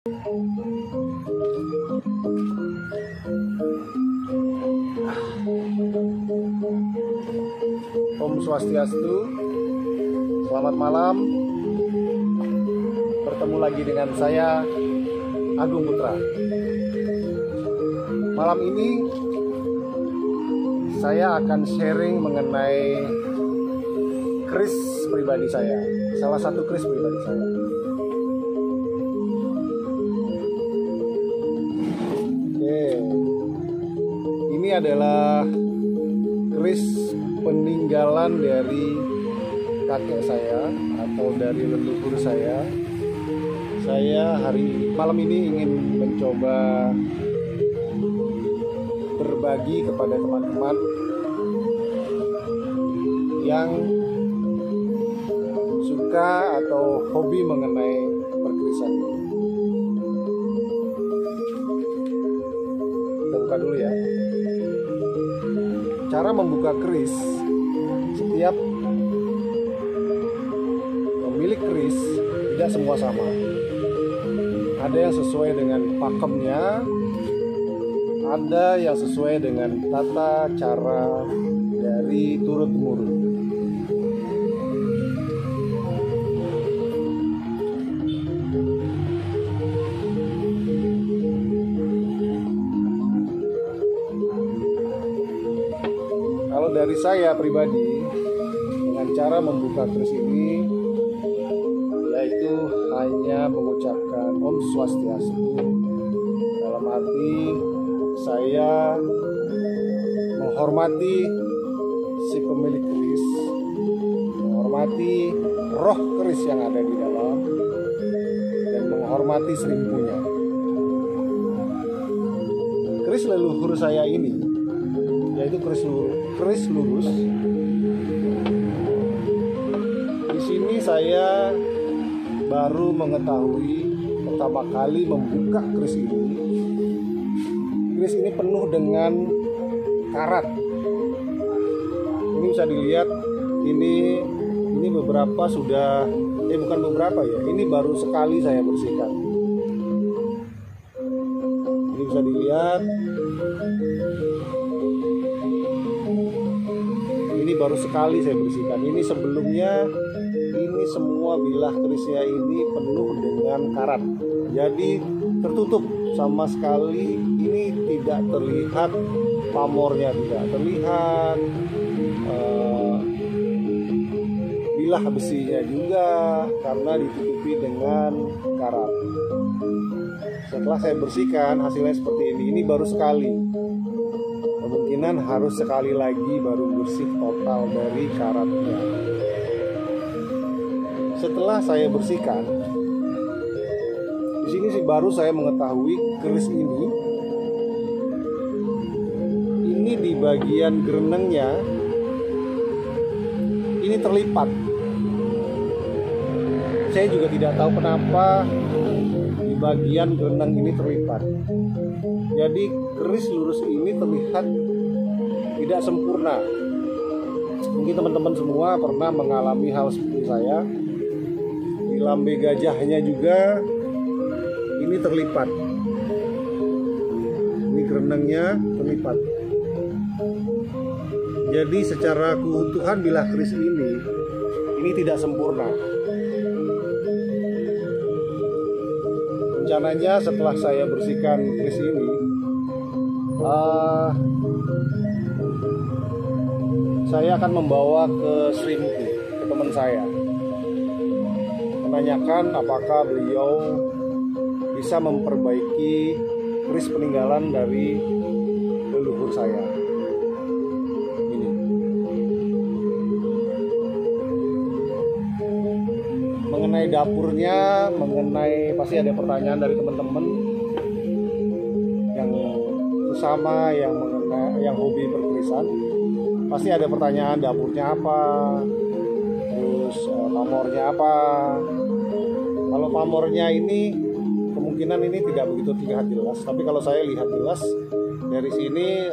Om Swastiastu, selamat malam. Bertemu lagi dengan saya, Agung Putra. Malam ini saya akan sharing mengenai kris pribadi saya, salah satu kris pribadi saya. Ini adalah kris peninggalan dari kakek saya atau dari leluhur saya. Saya malam ini ingin mencoba berbagi kepada teman-teman yang suka atau hobi mengenai perkrisan. Kita buka dulu ya. Cara membuka kris, setiap pemilik kris tidak semua sama. Ada yang sesuai dengan pakemnya, ada yang sesuai dengan tata cara dari turun-temurun. Kalau dari saya pribadi, dengan cara membuka kris ini, yaitu hanya mengucapkan Om Swastiastu. Dalam arti saya menghormati si pemilik kris, menghormati roh kris yang ada di dalam, dan menghormati serimpunya. Kris leluhur saya ini, yaitu kris lurus. Di sini saya baru mengetahui pertama kali membuka kris ini. Kris ini penuh dengan karat. Ini bisa dilihat, ini beberapa sudah, bukan beberapa ya, ini baru sekali saya bersihkan. Ini bisa dilihat, ini baru sekali saya bersihkan. Ini sebelumnya, ini semua bilah kerisnya ini penuh dengan karat. Jadi tertutup sama sekali. Ini tidak terlihat pamornya, tidak terlihat bilah besinya juga, karena ditutupi dengan karat. Setelah saya bersihkan, hasilnya seperti ini. Ini baru sekali. Kemungkinan harus sekali lagi baru bersih total dari karatnya. Setelah saya bersihkan, di sini sih baru saya mengetahui keris ini di bagian gerenengnya ini terlipat. Saya juga tidak tahu kenapa di bagian gereneng ini terlipat. Jadi keris lurus ini terlihat tidak sempurna. Mungkin teman-teman semua pernah mengalami hal seperti saya. Di lambe gajahnya juga ini terlipat. Ini gerenengnya terlipat. Jadi secara keutuhan bilah keris ini tidak sempurna. Rencananya setelah saya bersihkan keris ini, saya akan membawa ke Srimpu, ke teman saya, menanyakan apakah beliau bisa memperbaiki keris peninggalan dari leluhur saya. Mengenai dapurnya, pasti ada pertanyaan dari teman-teman yang sama, yang hobi perkrisan. Pasti ada pertanyaan, dapurnya apa, terus pamornya apa. Kalau pamornya ini kemungkinan ini tidak begitu terlihat jelas, tapi kalau saya lihat jelas dari sini,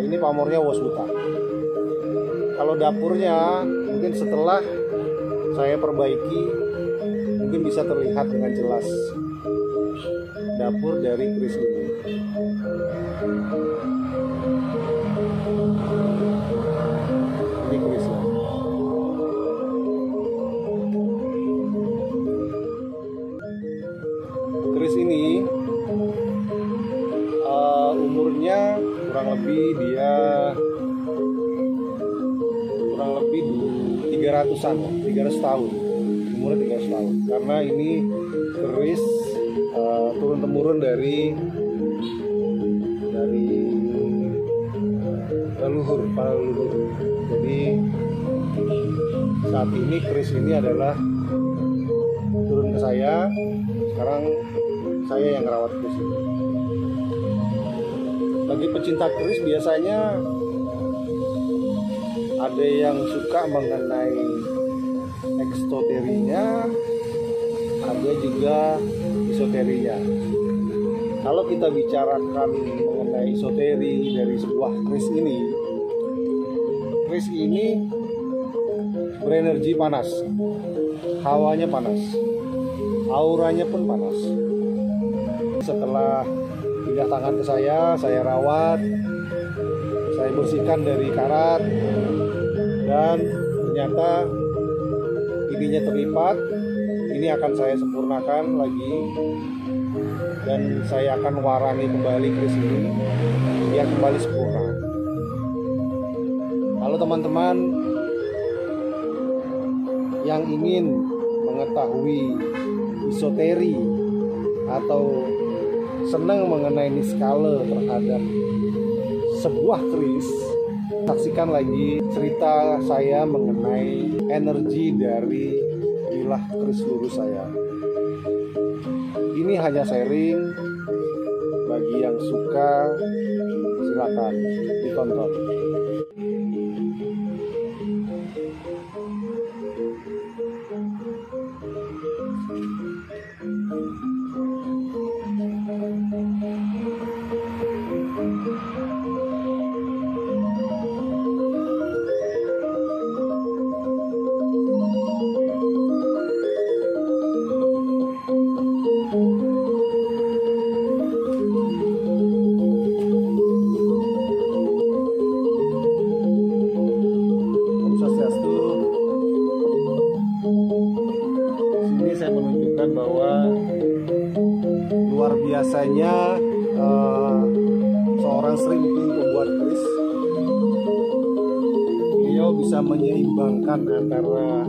ini pamornya Wasbuta. Kalau dapurnya mungkin setelah saya perbaiki mungkin bisa terlihat dengan jelas. dapur dari Kris ini. Ini Krisnya. Kris ini umurnya kurang lebih 300-an, 300 tahun. Umurnya 300 tahun. Karena ini keris turun-temurun dari para leluhur. Jadi saat ini keris ini adalah turun ke saya. Sekarang saya yang merawat keris ini. Bagi pecinta keris biasanya ada yang suka mengenai eksoterinya, ada juga esoterinya. Kalau kita bicarakan mengenai esoteri dari sebuah keris ini berenergi panas, hawanya panas, auranya pun panas. Setelah pindah tangan ke saya rawat, saya bersihkan dari karat, dan ternyata ininya terlipat. Ini akan saya sempurnakan lagi, dan saya akan warangi kembali keris ini biar kembali sempurna. Kalau teman-teman yang ingin mengetahui esoteri atau senang mengenai niskala terhadap sebuah keris, saksikan lagi cerita saya mengenai energi dari bilah keris lurus saya. Ini hanya sharing, bagi yang suka silakan ditonton. Saya menunjukkan bahwa luar biasanya seorang Sri Mulyani pembuat keris. Beliau bisa menyeimbangkan antara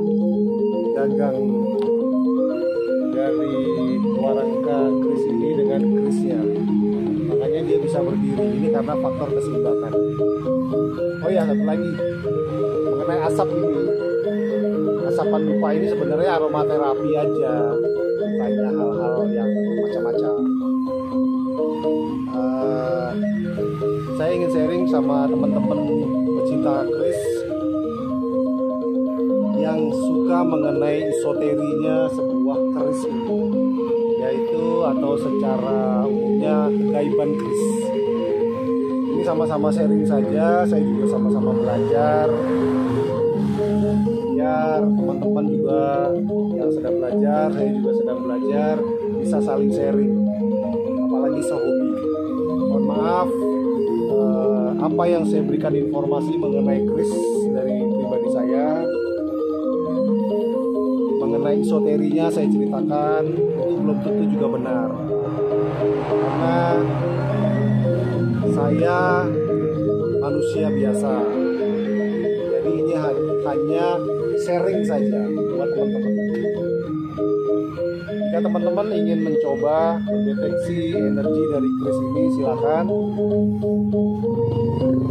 dagang dari warangka keris ini dengan kerisnya. Makanya dia bisa berdiri ini karena faktor keseimbangan. Oh ya, satu lagi mengenai asap ini. Asapan dupa ini sebenarnya aromaterapi aja, bukannya hal-hal yang macam-macam. Saya ingin sharing sama teman-teman pecinta keris yang suka mengenai esoterinya sebuah keris ini, yaitu atau secara umumnya kegaiban keris. Ini sama-sama sharing saja, saya juga sama-sama belajar. Biar teman-teman juga yang sedang belajar, saya juga sedang belajar, bisa saling sharing, apalagi sehobi. Mohon maaf apa yang saya berikan informasi mengenai keris dari pribadi saya, mengenai esoterinya saya ceritakan, itu belum tentu juga benar, karena saya manusia biasa. Jadi ini hanya sharing saja buat teman-teman. Jika teman-teman ingin mencoba mendeteksi energi dari keris ini, silakan.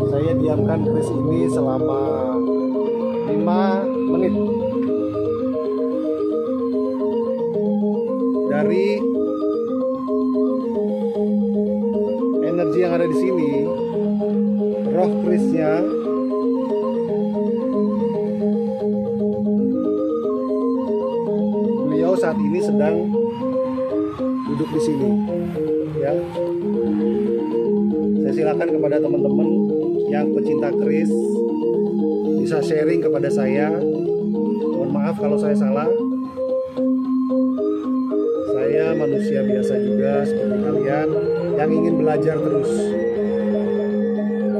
Saya diamkan keris ini selama 5 menit. Dari energi yang ada di sini, roh kerisnya saat ini sedang duduk di sini, ya. Saya silakan kepada teman-teman yang pecinta keris bisa sharing kepada saya. Mohon maaf kalau saya salah. Saya manusia biasa juga seperti kalian yang ingin belajar terus.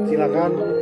Silakan.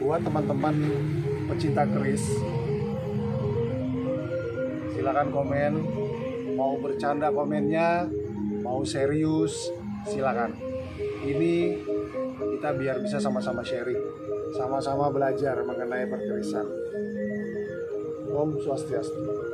Buat teman-teman pecinta keris, silakan komen. Mau bercanda komennya, mau serius silakan. Ini kita biar bisa sama-sama sharing, sama-sama belajar mengenai perkerisan. Om Swastiastu.